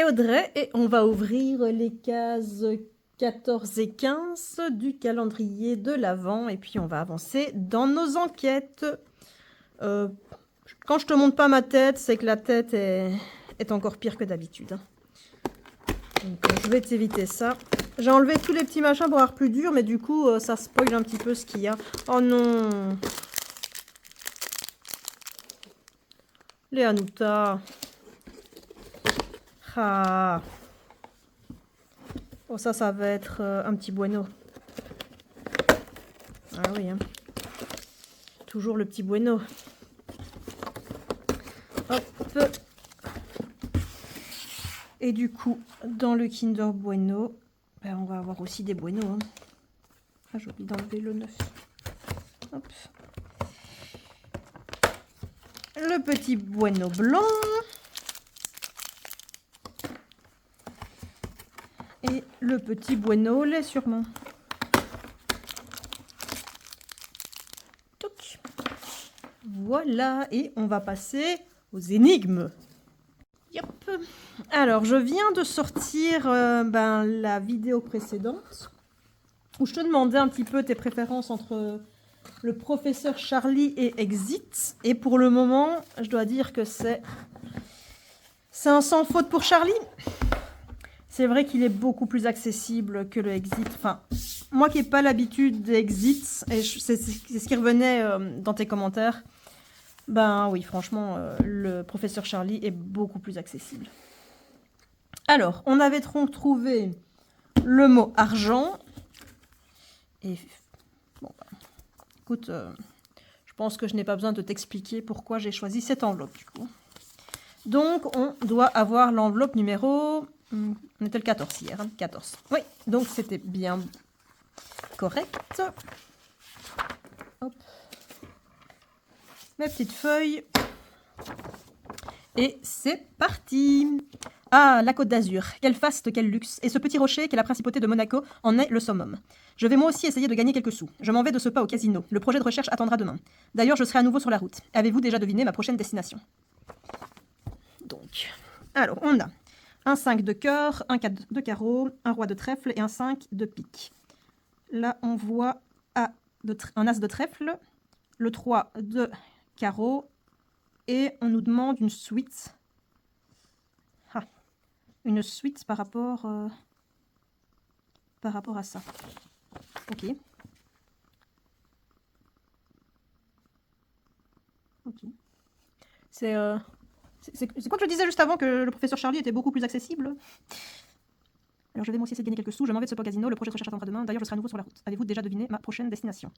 Audrey et on va ouvrir les cases 14 et 15 du calendrier de l'Avent et puis on va avancer dans nos enquêtes. Quand je te montre pas ma tête, c'est que la tête est encore pire que d'habitude. Donc je vais t'éviter ça. J'ai enlevé tous les petits machins pour avoir plus dur, mais du coup ça spoil un petit peu ce qu'il y a. Oh non! Les Hanuta. Ah. Oh ça va être un petit bueno. Ah oui, hein. Toujours le petit bueno. Hop. Et du coup, dans le Kinder Bueno, ben on va avoir aussi des buenos. Hein. Ah, j'ai oublié d'enlever le 9. Hop. Le petit bueno blanc. Et le petit bueno au lait sûrement. Toc. Voilà, et on va passer aux énigmes. Yep. Alors, je viens de sortir la vidéo précédente où je te demandais un petit peu tes préférences entre le professeur Charlie et Exit. Et pour le moment, je dois dire que c'est un sans faute pour Charlie. C'est vrai qu'il est beaucoup plus accessible que le Exit. Enfin, moi qui n'ai pas l'habitude d'Exit, et c'est ce qui revenait dans tes commentaires, ben oui, franchement, le professeur Charlie est beaucoup plus accessible. Alors, on avait trouvé le mot argent. Et bon, écoute, je pense que je n'ai pas besoin de t'expliquer pourquoi j'ai choisi cette enveloppe du coup. Donc, on doit avoir l'enveloppe numéro... On était le 14 hier, hein, 14. Oui, donc c'était bien correct. Hop. Mes petites feuilles. Et c'est parti. Ah, la Côte d'Azur, quel faste, quel luxe. Et ce petit rocher qu'est la principauté de Monaco en est le summum. Je vais moi aussi essayer de gagner quelques sous. Je m'en vais de ce pas au casino. Le projet de recherche attendra demain. D'ailleurs, je serai à nouveau sur la route. Avez-vous déjà deviné ma prochaine destination? Donc, alors, on a un 5 de cœur, un 4 de carreau, un roi de trèfle et un 5 de pique. Là, on voit un as de trèfle, le 3 de carreau, et on nous demande une suite. Ah, une suite par rapport à ça. Ok. Ok. C'est quoi que je disais juste avant, que le professeur Charlie était beaucoup plus accessible? Alors je vais moi aussi essayer de gagner quelques sous, je m'en vais de ce casino, le projet de recherche attendra demain, d'ailleurs je serai à nouveau sur la route. Avez-vous déjà deviné ma prochaine destination?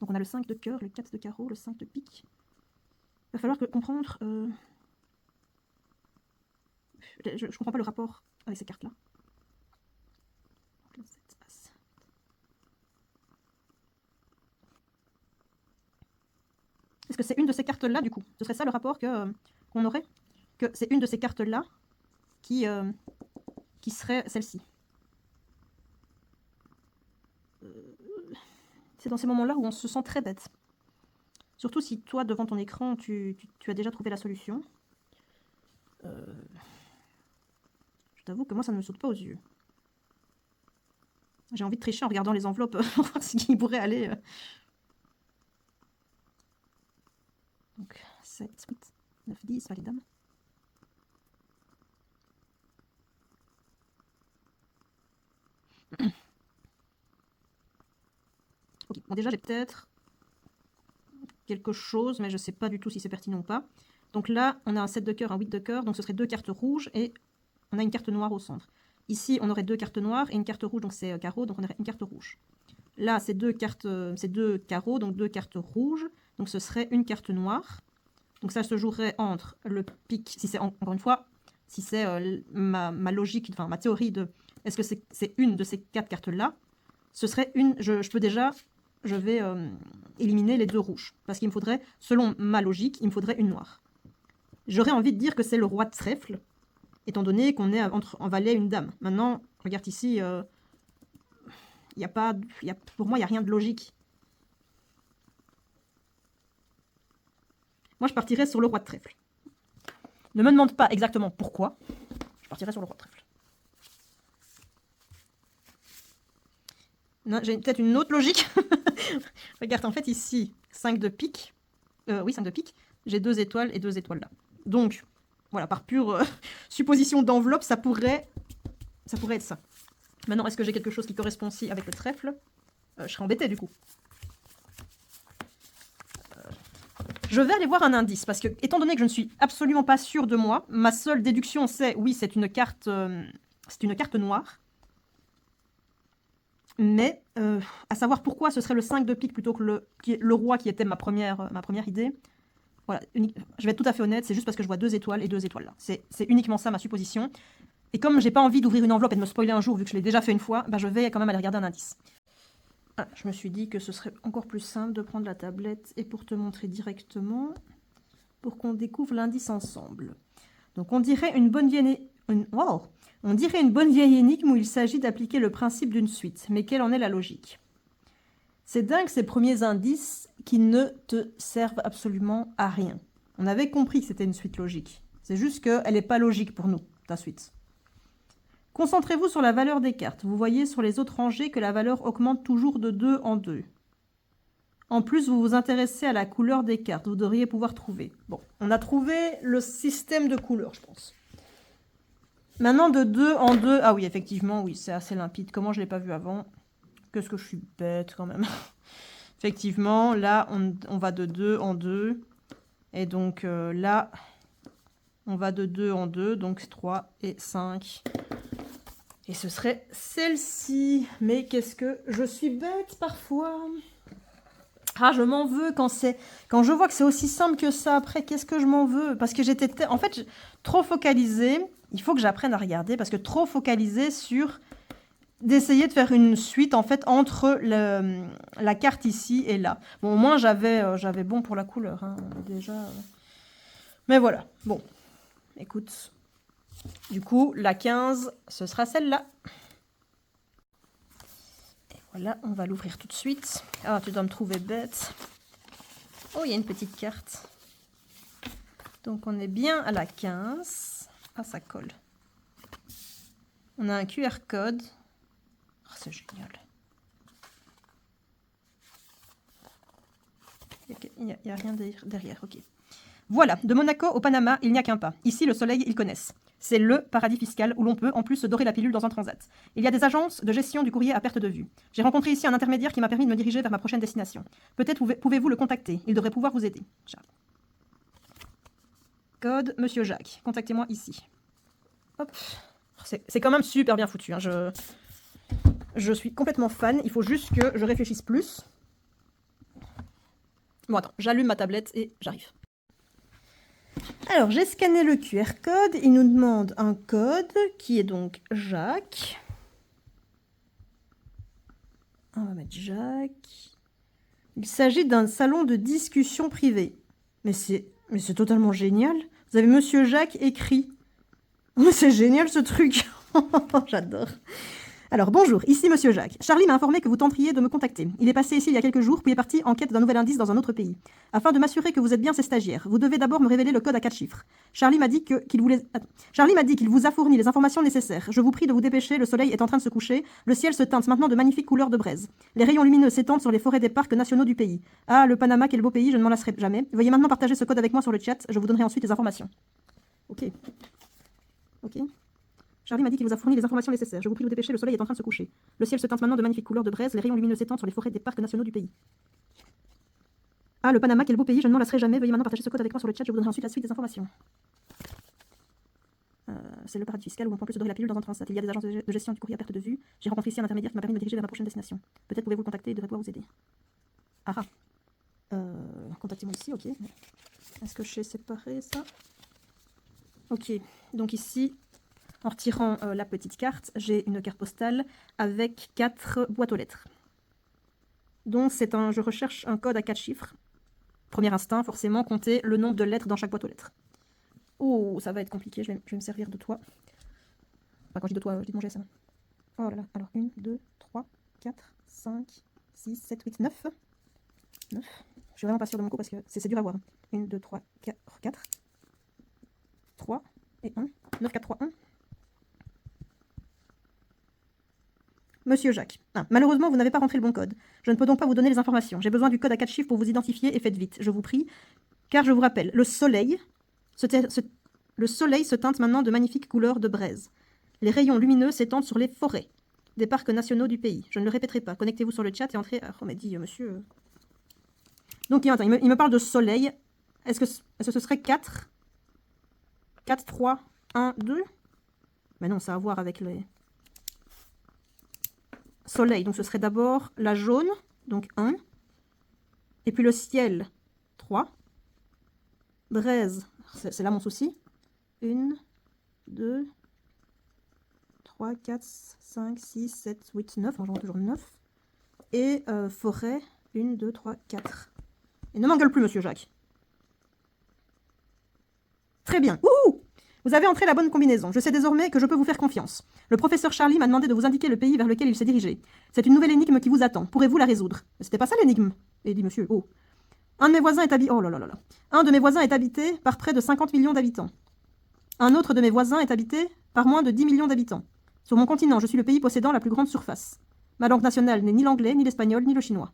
Donc on a le 5 de cœur, le 4 de carreau, le 5 de pique. Il va falloir comprendre... Je comprends pas le rapport avec ces cartes-là. Est-ce que c'est une de ces cartes-là, du coup? Ce serait ça le rapport qu'on aurait? Que c'est une de ces cartes-là qui serait celle-ci. C'est dans ces moments-là où on se sent très bête. Surtout si toi, devant ton écran, tu as déjà trouvé la solution. Je t'avoue que moi, ça ne me saute pas aux yeux. J'ai envie de tricher en regardant les enveloppes pour voir ce qui pourrait aller. Donc, 7, 8, 9, 10, pas les dames. Ok, bon déjà j'ai peut-être quelque chose, mais je ne sais pas du tout si c'est pertinent ou pas. Donc là, on a un 7 de cœur, un 8 de cœur, donc ce serait 2 cartes rouges et on a une carte noire au centre. Ici, on aurait 2 cartes noires et une carte rouge, donc c'est carreau, donc on aurait une carte rouge. Là, c'est 2 carreaux, donc 2 cartes rouges, donc ce serait une carte noire. Donc ça se jouerait entre le pique, si c'est encore une fois, si c'est ma logique, enfin ma théorie de est-ce que c'est une de ces 4 cartes-là, ce serait une, je vais éliminer les 2 rouges. Parce qu'il me faudrait, selon ma logique, il me faudrait une noire. J'aurais envie de dire que c'est le roi de trèfle, étant donné qu'on est en valet et une dame. Maintenant, regarde ici, pour moi, il n'y a rien de logique. Moi, je partirais sur le roi de trèfle. Ne me demande pas exactement pourquoi. Je partirai sur le roi de trèfle. J'ai peut-être une autre logique. Regarde, en fait, ici, 5 de pique. Oui, 5 de pique. J'ai 2 étoiles et 2 étoiles là. Donc, voilà, par pure supposition d'enveloppe, ça pourrait être ça. Maintenant, est-ce que j'ai quelque chose qui correspond aussi avec le trèfle? Je serais embêtée du coup. Je vais aller voir un indice, parce que, étant donné que je ne suis absolument pas sûre de moi, ma seule déduction c'est, oui, c'est une carte noire. Mais, à savoir pourquoi ce serait le 5 de pique plutôt que le roi qui était ma première idée. Voilà, je vais être tout à fait honnête, c'est juste parce que je vois 2 étoiles et 2 étoiles là. C'est uniquement ça ma supposition. Et comme j'ai pas envie d'ouvrir une enveloppe et de me spoiler un jour, vu que je l'ai déjà fait une fois, bah je vais quand même aller regarder un indice. Ah, je me suis dit que ce serait encore plus simple de prendre la tablette et pour te montrer directement, pour qu'on découvre l'indice ensemble. Donc on dirait une bonne vieille... On dirait une bonne vieille énigme où il s'agit d'appliquer le principe d'une suite. Mais quelle en est la logique? C'est dingue ces premiers indices qui ne te servent absolument à rien. On avait compris que c'était une suite logique. C'est juste qu'elle n'est pas logique pour nous, ta suite. Concentrez-vous sur la valeur des cartes. Vous voyez sur les autres rangées que la valeur augmente toujours de 2 en 2. En plus, vous vous intéressez à la couleur des cartes. Vous devriez pouvoir trouver. Bon, on a trouvé le système de couleurs, je pense. Maintenant, de 2 en 2... Ah oui, effectivement, oui, c'est assez limpide. Comment je ne l'ai pas vu avant? Qu'est-ce que je suis bête, quand même. Effectivement, là, on va de 2 en 2. Et donc, là, on va de 2 en 2. Donc, 3 et 5... Et ce serait celle-ci. Mais qu'est-ce que je suis bête parfois. Ah, je m'en veux quand je vois que c'est aussi simple que ça. Après, qu'est-ce que je m'en veux? Parce que j'étais... En fait, trop focalisée. Il faut que j'apprenne à regarder. Parce que trop focalisée sur... D'essayer de faire une suite, en fait, entre la carte ici et là. Bon, au moins, j'avais bon pour la couleur. Hein, déjà. Mais voilà. Bon. Écoute... Du coup, la 15, ce sera celle-là. Et voilà, on va l'ouvrir tout de suite. Ah, tu dois me trouver bête. Oh, il y a une petite carte. Donc, on est bien à la 15. Ah, ça colle. On a un QR code. Oh, c'est génial. Il n'y a rien derrière, ok. Voilà, de Monaco au Panama, il n'y a qu'un pas. Ici, le soleil, ils connaissent. C'est le paradis fiscal où l'on peut en plus se dorer la pilule dans un transat. Il y a des agences de gestion du courrier à perte de vue. J'ai rencontré ici un intermédiaire qui m'a permis de me diriger vers ma prochaine destination. Peut-être pouvez-vous le contacter. Il devrait pouvoir vous aider. Charles. Code Monsieur Jacques. Contactez-moi ici. Hop. C'est quand même super bien foutu. Hein. Je suis complètement fan. Il faut juste que je réfléchisse plus. Bon, attends. J'allume ma tablette et j'arrive. Alors, j'ai scanné le QR code. Il nous demande un code qui est donc Jacques. On va mettre Jacques. Il s'agit d'un salon de discussion privée. Mais c'est totalement génial. Vous avez Monsieur Jacques écrit. Oh, c'est génial ce truc. J'adore. Alors, bonjour, ici Monsieur Jacques. Charlie m'a informé que vous tenteriez de me contacter. Il est passé ici il y a quelques jours, puis est parti en quête d'un nouvel indice dans un autre pays. Afin de m'assurer que vous êtes bien ses stagiaires, vous devez d'abord me révéler le code à 4 chiffres. Charlie m'a dit qu'il vous a fourni les informations nécessaires. Je vous prie de vous dépêcher, le soleil est en train de se coucher, le ciel se teinte maintenant de magnifiques couleurs de braise. Les rayons lumineux s'étendent sur les forêts des parcs nationaux du pays. Ah, le Panama, quel beau pays, je ne m'en lasserai jamais. Veuillez maintenant partager ce code avec moi sur le chat, je vous donnerai ensuite les informations. Ok. Charlie m'a dit qu'il vous a fourni les informations nécessaires. Je vous prie de vous dépêcher, le soleil est en train de se coucher. Le ciel se teinte maintenant de magnifiques couleurs de braise, les rayons lumineux s'étendent sur les forêts des parcs nationaux du pays. Ah, le Panama, quel beau pays, je ne m'en lasserai jamais. Veuillez maintenant partager ce code avec moi sur le chat, je vous donnerai ensuite la suite des informations. C'est le paradis fiscal où on prend plus de la pilule dans un transat. Il y a des agences de gestion du courrier à perte de vue. J'ai rencontré ici un intermédiaire qui m'a permis de me diriger vers ma prochaine destination. Peut-être pouvez-vous le contacter, il devrait pouvoir vous aider. Ah ah. Contactez-moi ici, ok. Est-ce que je sais séparer ça? Ok, donc ici... En retirant la petite carte, j'ai une carte postale avec 4 boîtes aux lettres. Donc je recherche un code à 4 chiffres. Premier instinct, forcément, compter le nombre de lettres dans chaque boîte aux lettres. Oh, ça va être compliqué, je vais me servir de toi. Enfin, quand je dis de toi, je dis de mon GSM. Oh là là, alors 1, 2, 3, 4, 5, 6, 7, 8, 9. 9. Je suis vraiment pas sûre de mon coup parce que c'est dur à voir. 1, 2, 3, 4, 4. 3 et 1. 9, 4, 3, 1. Monsieur Jacques. Ah, malheureusement, vous n'avez pas rentré le bon code. Je ne peux donc pas vous donner les informations. J'ai besoin du code à 4 chiffres pour vous identifier et faites vite, je vous prie. Car je vous rappelle, le soleil se teinte maintenant de magnifiques couleurs de braise. Les rayons lumineux s'étendent sur les forêts des parcs nationaux du pays. Je ne le répéterai pas. Connectez-vous sur le chat et entrez... Oh, mais dis, monsieur... Donc, il me parle de soleil. Est-ce que ce serait 4 4, 3, 1, 2 Mais non, ça a à voir avec les... Soleil, donc ce serait d'abord la jaune, donc 1. Et puis le ciel, 3. Braise, c'est là mon souci. 1, 2, 3, 4, 5, 6, 7, 8, 9. Moi j'en ai toujours 9. Et forêt, 1, 2, 3, 4. Et ne m'engueule plus, monsieur Jacques. Très bien. Ouh! Vous avez entré la bonne combinaison. Je sais désormais que je peux vous faire confiance. Le professeur Charlie m'a demandé de vous indiquer le pays vers lequel il s'est dirigé. C'est une nouvelle énigme qui vous attend. Pourrez-vous la résoudre? C'était pas ça l'énigme? Et dit monsieur, oh. Un de mes voisins est habité... Oh là là là là. Un de mes voisins est habité par près de 50 millions d'habitants. Un autre de mes voisins est habité par moins de 10 millions d'habitants. Sur mon continent, je suis le pays possédant la plus grande surface. Ma langue nationale n'est ni l'anglais, ni l'espagnol, ni le chinois.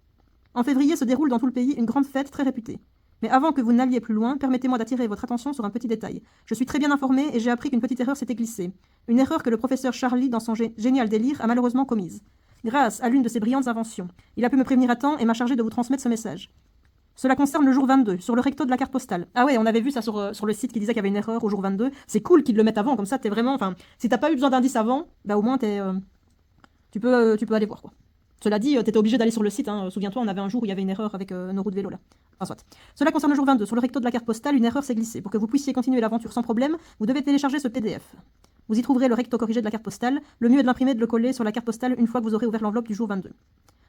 En février se déroule dans tout le pays une grande fête très réputée. Mais avant que vous n'alliez plus loin, permettez-moi d'attirer votre attention sur un petit détail. Je suis très bien informée et j'ai appris qu'une petite erreur s'était glissée. Une erreur que le professeur Charlie, dans son génial délire, a malheureusement commise. Grâce à l'une de ses brillantes inventions, il a pu me prévenir à temps et m'a chargé de vous transmettre ce message. Cela concerne le jour 22, sur le recto de la carte postale. Ah ouais, on avait vu ça sur le site qui disait qu'il y avait une erreur au jour 22. C'est cool qu'ils le mettent avant, comme ça t'es vraiment... Enfin, si t'as pas eu besoin d'indice avant, bah au moins tu peux aller voir, quoi. Cela dit, t'étais obligé d'aller sur le site, hein. Souviens-toi, on avait un jour où il y avait une erreur avec nos roues de vélo, là. Enfin, soit. Cela concerne le jour 22. Sur le recto de la carte postale, une erreur s'est glissée. Pour que vous puissiez continuer l'aventure sans problème, vous devez télécharger ce PDF. Vous y trouverez le recto corrigé de la carte postale. Le mieux est de l'imprimer et de le coller sur la carte postale une fois que vous aurez ouvert l'enveloppe du jour 22.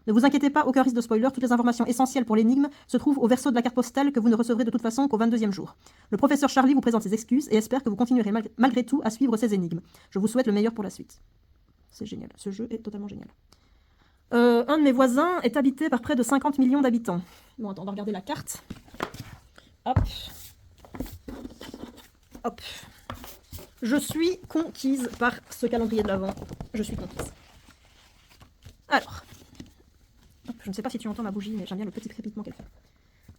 Ne vous inquiétez pas, aucun risque de spoiler. Toutes les informations essentielles pour l'énigme se trouvent au verso de la carte postale que vous ne recevrez de toute façon qu'au 22e jour. Le professeur Charlie vous présente ses excuses et espère que vous continuerez malgré tout à suivre ces énigmes. Je vous souhaite le meilleur pour la suite. C'est génial. Ce jeu est totalement génial. Un de mes voisins est habité par près de 50 millions d'habitants. Bon, attends, on va regarder la carte. Hop. Hop. Je suis conquise par ce calendrier de l'Avent. Je suis conquise. Alors. Hop, je ne sais pas si tu entends ma bougie, mais j'aime bien le petit crépitement qu'elle fait.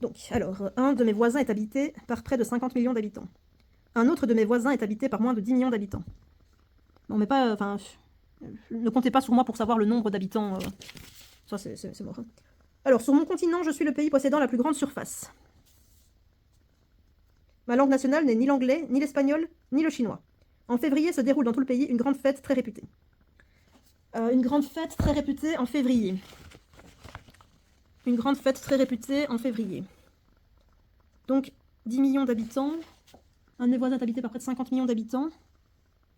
Donc, alors, un de mes voisins est habité par près de 50 millions d'habitants. Un autre de mes voisins est habité par moins de 10 millions d'habitants. Non, mais pas... Enfin... Ne comptez pas sur moi pour savoir le nombre d'habitants. Ça, c'est mort. Hein. Alors, sur mon continent, je suis le pays possédant la plus grande surface. Ma langue nationale n'est ni l'anglais, ni l'espagnol, ni le chinois. En février se déroule dans tout le pays une grande fête très réputée. Une grande fête très réputée en février. Une grande fête très réputée en février. Donc, 10 millions d'habitants. Un de mes voisins est habité par près de 50 millions d'habitants.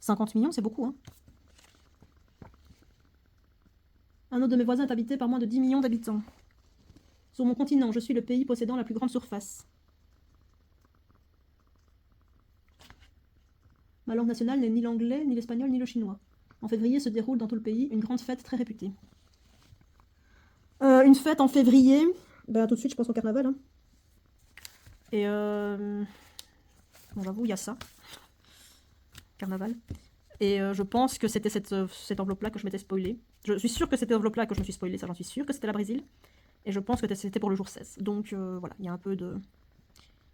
50 millions, c'est beaucoup, hein. Un autre de mes voisins est habité par moins de 10 millions d'habitants. Sur mon continent, je suis le pays possédant la plus grande surface. Ma langue nationale n'est ni l'anglais, ni l'espagnol, ni le chinois. En février se déroule dans tout le pays une grande fête très réputée. Une fête en février. Bah, tout de suite, je pense au carnaval. Hein. Et bon, j'avoue, il y a ça. Carnaval. Et je pense que c'était cette enveloppe-là que je m'étais spoilée. Je suis sûre que c'était enveloppe-là que je me suis spoilée, ça j'en suis sûre, que c'était la Brésil. Et je pense que c'était pour le jour 16. Donc voilà, il y a un peu de...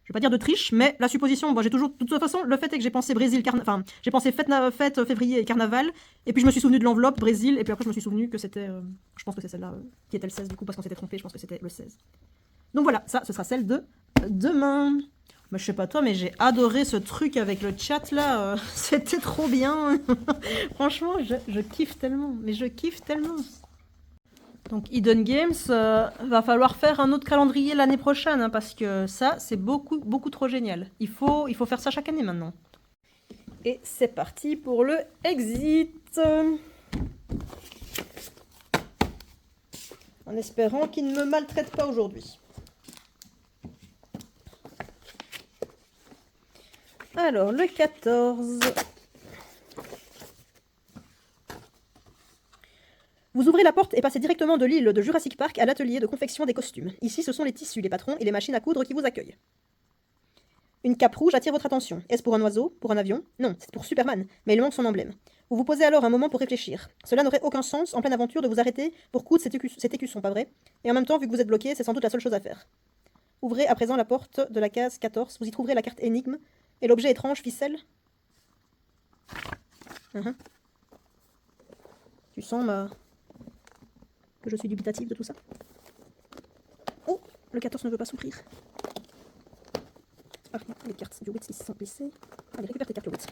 Je vais pas dire de triche, mais la supposition, bon, j'ai toujours... De toute façon, le fait est que j'ai pensé Brésil, enfin, j'ai pensé fête février et carnaval, et puis je me suis souvenu de l'enveloppe Brésil, et puis après je me suis souvenu que c'était... je pense que c'est celle-là qui était le 16 du coup, parce qu'on s'était trompé, je pense que c'était le 16. Donc voilà, ça, ce sera celle de demain. Mais je sais pas toi, mais j'ai adoré ce truc avec le chat là, c'était trop bien. Franchement, je kiffe tellement, mais je kiffe tellement. Donc Hidden Games, va falloir faire un autre calendrier l'année prochaine, hein, parce que ça, c'est beaucoup trop génial. Il faut faire ça chaque année maintenant. Et c'est parti pour le exit. En espérant qu'il ne me maltraite pas aujourd'hui. Alors, le 14. Vous ouvrez la porte et passez directement de l'île de Jurassic Park à l'atelier de confection des costumes. Ici, ce sont les tissus, les patrons et les machines à coudre qui vous accueillent. Une cape rouge attire votre attention. Est-ce pour un oiseau? Pour un avion? Non, c'est pour Superman, mais il manque son emblème. Vous vous posez alors un moment pour réfléchir. Cela n'aurait aucun sens, en pleine aventure, de vous arrêter pour coudre cet écusson, pas vrai? Et en même temps, vu que vous êtes bloqué, c'est sans doute la seule chose à faire. Ouvrez à présent la porte de la case 14. Vous y trouverez la carte énigme et l'objet étrange ficelle. Tu sens que je suis dubitative de tout ça? Oh, le 14 ne veut pas s'ouvrir. Ah, les cartes du Wits qui se sont glissées. Allez, récupère tes cartes, le Wits.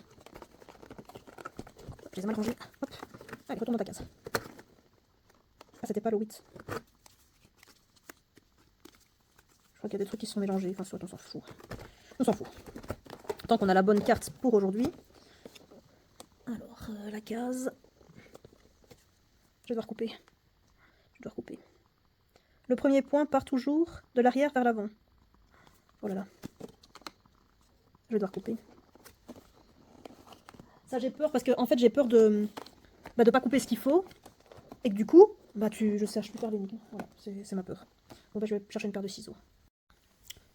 Je les ai mal rangées. Hop. Allez, retourne dans ta case. Ah, c'était pas le Wits. Je crois qu'il y a des trucs qui sont mélangés. Enfin, soit on s'en fout. On s'en fout. Tant qu'on a la bonne carte pour aujourd'hui. Alors, la case. Je vais devoir couper. Je dois couper. Le premier point part toujours de l'arrière vers l'avant. Oh là là. Je vais devoir couper. Ça, j'ai peur parce que, en fait, j'ai peur de pas couper ce qu'il faut. Et que du coup, je cherche plus tard l'énigme. Voilà, c'est ma peur. Bon, je vais chercher une paire de ciseaux.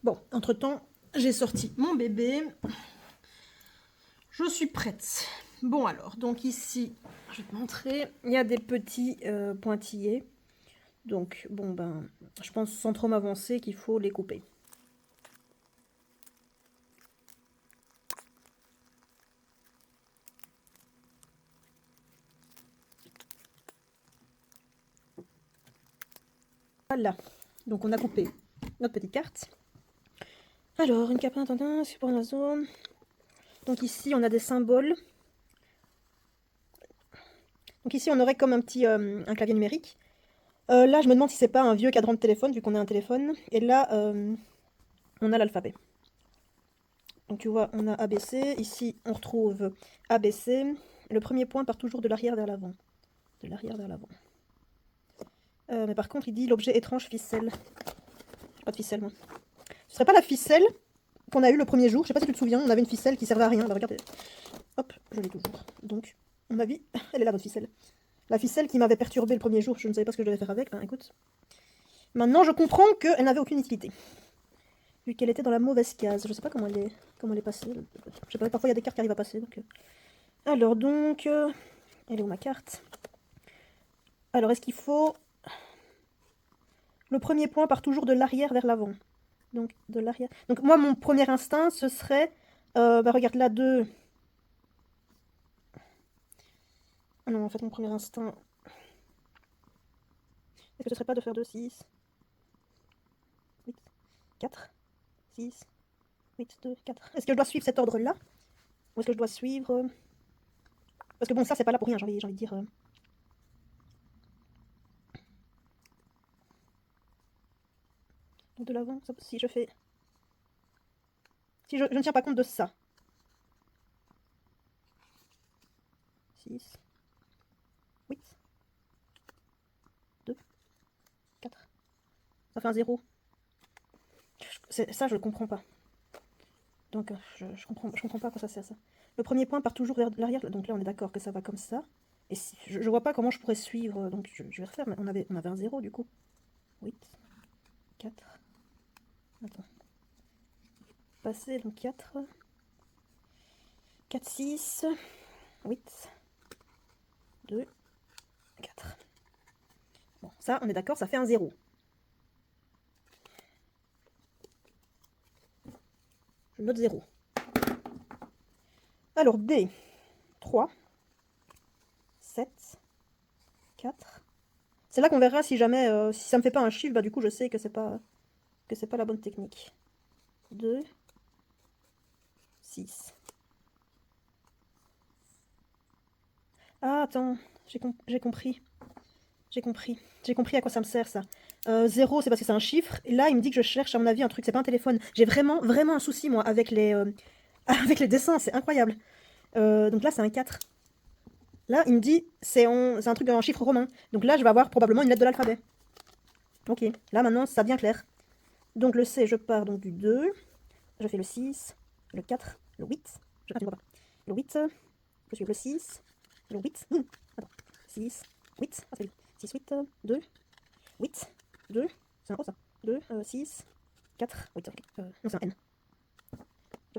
Bon, entre-temps, j'ai sorti mon bébé. Je suis prête. Bon alors, donc ici, je vais te montrer, il y a des petits pointillés. Donc, bon je pense sans trop m'avancer qu'il faut les couper. Voilà, donc on a coupé notre petite carte. Alors, une cape Tintin, c'est pour la zone. Donc ici, on a des symboles. Donc ici, on aurait comme un petit un clavier numérique. Là, je me demande si c'est pas un vieux cadran de téléphone, vu qu'on a un téléphone. Et là, on a l'alphabet. Donc tu vois, on a ABC. Ici, on retrouve ABC. Le premier point part toujours de l'arrière vers l'avant. De l'arrière vers l'avant. Mais par contre, il dit l'objet étrange ficelle. J'ai pas de ficelle, moi. Ce serait pas la ficelle qu'on a eu le premier jour. Je sais pas si tu te souviens, on avait une ficelle qui servait à rien. Bah, regardez. Hop, je l'ai toujours. Donc, à mon avis, elle est là, notre ficelle. La ficelle qui m'avait perturbé le premier jour, je ne savais pas ce que je devais faire avec. Ben, écoute. Maintenant, je comprends qu'elle n'avait aucune utilité. Vu qu'elle était dans la mauvaise case. Je sais pas comment elle est passée. Je sais pas, parfois il y a des cartes qui arrivent à passer. Donc, alors, donc, elle est où ma carte? Alors, est-ce qu'il faut... Le premier point part toujours de l'arrière vers l'avant. Donc, de l'arrière. Donc, moi, mon premier instinct, ce serait... regarde, là, 2... Ah non, en fait, mon premier instinct... Est-ce que ce serait pas de faire 2, 6, 8, 4, 6, 8, 2, 4. Est-ce que je dois suivre cet ordre-là? Ou est-ce que je dois suivre... Parce que bon, ça, c'est pas là pour rien, j'ai envie de dire... Donc de l'avant, si je fais... Si je ne tiens pas compte de ça. 6, 8, 2, 4. Ça fait un 0. Ça, je ne comprends pas. Donc, je comprends pas à quoi ça sert, ça. Le premier point part toujours vers l'arrière. Donc là, on est d'accord que ça va comme ça. Et si, je vois pas comment je pourrais suivre. Donc, je vais refaire. Mais on avait un 0, du coup. 8, 4. Attends. Passer, donc 4. 4, 6. 8. 2. 4. Bon, ça, on est d'accord, ça fait un 0. Je note 0. Alors, B. 3. 7. 4. C'est là qu'on verra si jamais, si ça me fait pas un chiffre, du coup, je sais que c'est pas la bonne technique. 2. 6. Ah, attends, j'ai compris. J'ai compris à quoi ça me sert, ça. 0, c'est parce que c'est un chiffre. Et là, il me dit que je cherche, à mon avis, un truc. C'est pas un téléphone. J'ai vraiment un souci, moi, avec les, avec les dessins. C'est incroyable. Donc là, c'est un 4. Là, il me dit, c'est un truc en chiffre romain. Donc là, je vais avoir probablement une lettre de l'alphabet. Ok, là, maintenant, ça devient clair. Donc le C, je pars donc du 2. Je fais le 6, le 4, le 8. Tu ne vois pas. Le 8, je suis le 6, le 8. Attends, 6, 8. Ah, 6, 8, 2, 8, 2. C'est un O, ça. 2, 6, 4, 8. Okay. Non, c'est un N.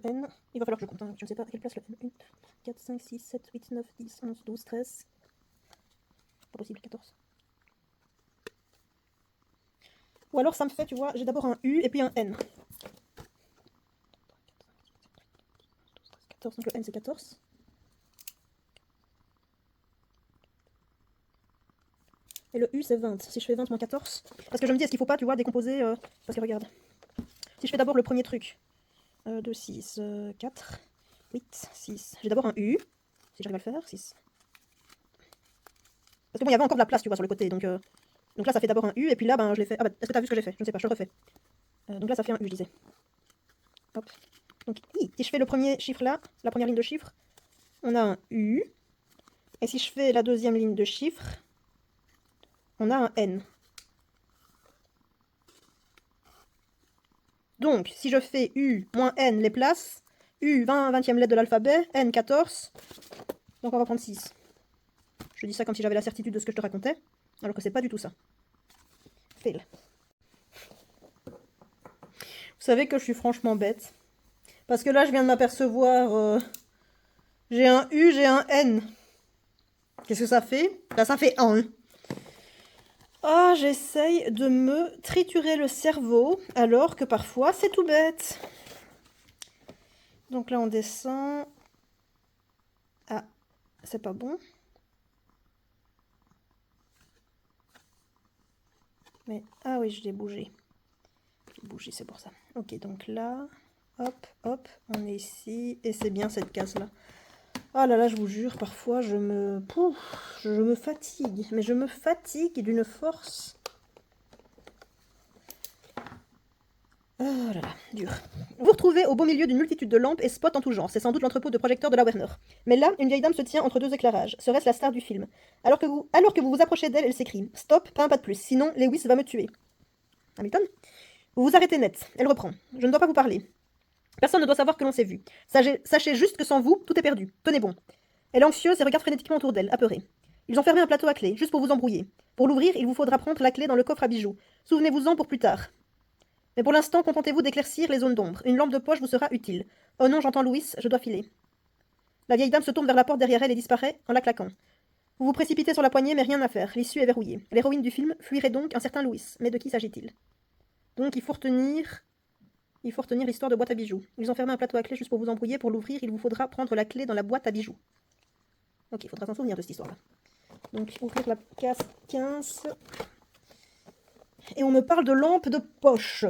le N. Il va falloir que je compte, hein. Je ne sais pas à quelle place le N. 1, 4, 5, 6, 7, 8, 9, 10, 11, 12, 13. Pas possible, 14. Ou alors ça me fait, tu vois, j'ai d'abord un U et puis un N. 14, donc le N c'est 14. Et le U c'est 20. Si je fais 20 moins 14. Parce que je me dis, est-ce qu'il faut pas, tu vois, décomposer. Parce que regarde. Si je fais d'abord le premier truc. 2, 6, 4, 8, 6. J'ai d'abord un U. Si j'arrive à le faire, 6. Parce que bon, il y avait encore de la place, tu vois, sur le côté. Donc là, ça fait d'abord un U. Et puis là, ben, je l'ai fait. Ah bah, est-ce que tu as vu ce que j'ai fait? Je ne sais pas, je le refais. Donc là, ça fait un U, je disais. Hop. Donc, si je fais le premier chiffre là, la première ligne de chiffre, on a un U. Et si je fais la deuxième ligne de chiffre, on a un N. Donc, si je fais U moins N les places, U 20, 20e lettre de l'alphabet, N 14, donc on va prendre 6. Je dis ça comme si j'avais la certitude de ce que je te racontais, alors que c'est pas du tout ça. Fail. Vous savez que je suis franchement bête. Parce que là, je viens de m'apercevoir, j'ai un U, j'ai un N. Qu'est-ce que ça fait? Là, ça fait 1. Ah, j'essaye de me triturer le cerveau, alors que parfois, c'est tout bête. Donc là, on descend. Ah, c'est pas bon. Mais, ah oui, je l'ai bougé. J'ai bougé, c'est pour ça. Ok, donc là, hop, hop, on est ici. Et c'est bien cette case-là. Ah là là, je vous jure, parfois, je me fatigue. Mais je me fatigue d'une force. Oh là là, dur. Vous retrouvez au beau milieu d'une multitude de lampes et spots en tout genre. C'est sans doute l'entrepôt de projecteurs de la Warner. Mais là, une vieille dame se tient entre deux éclairages. Serait-ce la star du film? Alors que vous vous approchez d'elle, elle s'écrie: Stop, pas un pas de plus, sinon Lewis va me tuer. Hamilton? Vous vous arrêtez net. Elle reprend. Je ne dois pas vous parler. Personne ne doit savoir que l'on s'est vu. Sachez juste que sans vous, tout est perdu. Tenez bon. Elle est anxieuse et regarde frénétiquement autour d'elle, apeurée. Ils ont fermé un plateau à clé, juste pour vous embrouiller. Pour l'ouvrir, il vous faudra prendre la clé dans le coffre à bijoux. Souvenez-vous-en pour plus tard. Mais pour l'instant, contentez-vous d'éclaircir les zones d'ombre. Une lampe de poche vous sera utile. Oh non, j'entends Louis, je dois filer. La vieille dame se tourne vers la porte derrière elle et disparaît en la claquant. Vous vous précipitez sur la poignée, mais rien à faire. L'issue est verrouillée. L'héroïne du film fuirait donc un certain Louis. Mais de qui s'agit-il? Donc il faut retenir l'histoire de boîte à bijoux. Ils ont fermé un plateau à clé juste pour vous embrouiller. Pour l'ouvrir, il vous faudra prendre la clé dans la boîte à bijoux. Ok, il faudra s'en souvenir de cette histoire-là. Donc ouvrir la case 15. Et on me parle de lampe de poche.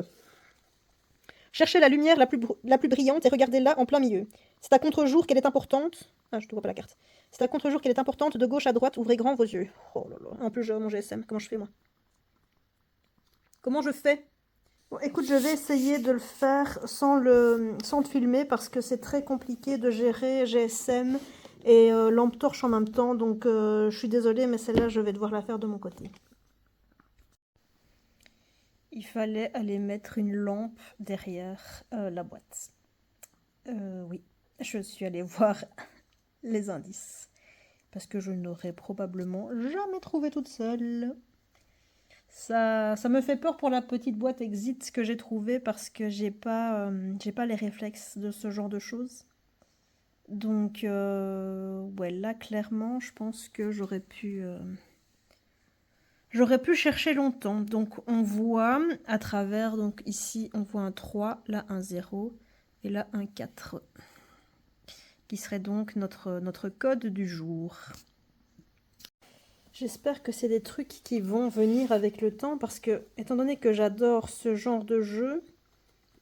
Cherchez la lumière la plus brillante et regardez-la en plein milieu. C'est à contre-jour qu'elle est importante. Ah, je ne vois pas la carte. C'est à contre-jour qu'elle est importante. De gauche à droite, ouvrez grand vos yeux. Oh là là. En plus, j'ai mon GSM. Comment je fais, moi? Comment je fais? Bon, écoute, je vais essayer de le faire sans le filmer parce que c'est très compliqué de gérer GSM et lampe torche en même temps. Donc, je suis désolée, mais celle-là, je vais devoir la faire de mon côté. Il fallait aller mettre une lampe derrière la boîte. Oui, je suis allée voir les indices. Parce que je n'aurais probablement jamais trouvé toute seule. Ça me fait peur pour la petite boîte Exit que j'ai trouvée parce que j'ai pas les réflexes de ce genre de choses. Donc, ouais, là, clairement, je pense que j'aurais pu chercher longtemps. Donc, on voit à travers, donc ici, on voit un 3, là, un 0, et là, un 4. Qui serait donc notre code du jour. J'espère que c'est des trucs qui vont venir avec le temps, parce que, étant donné que j'adore ce genre de jeu,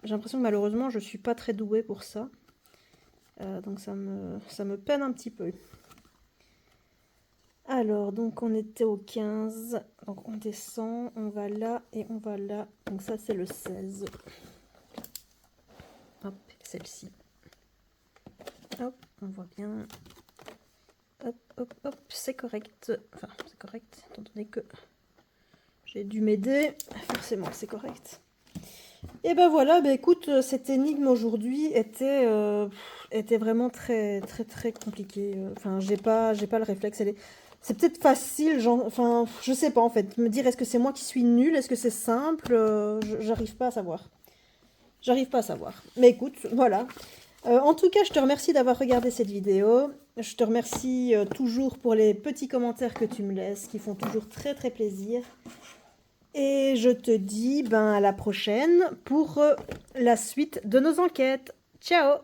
j'ai l'impression que malheureusement, je suis pas très douée pour ça. Donc ça me peine un petit peu. Alors, donc on était au 15, donc on descend, on va là et on va là. Donc ça, c'est le 16. Hop, celle-ci. Hop, on voit bien. Hop, hop, hop, c'est correct. Enfin, c'est correct, étant donné que j'ai dû m'aider. Forcément, c'est correct. Et ben voilà, ben écoute, cette énigme aujourd'hui était vraiment très, très, très compliquée. Enfin, j'ai pas le réflexe. C'est peut-être facile, genre, enfin, je sais pas en fait. Me dire, est-ce que c'est moi qui suis nulle? Est-ce que c'est simple? J'arrive pas à savoir. J'arrive pas à savoir. Mais écoute, voilà. En tout cas, je te remercie d'avoir regardé cette vidéo. Je te remercie toujours pour les petits commentaires que tu me laisses, qui font toujours très très plaisir. Et je te dis à la prochaine pour la suite de nos enquêtes. Ciao!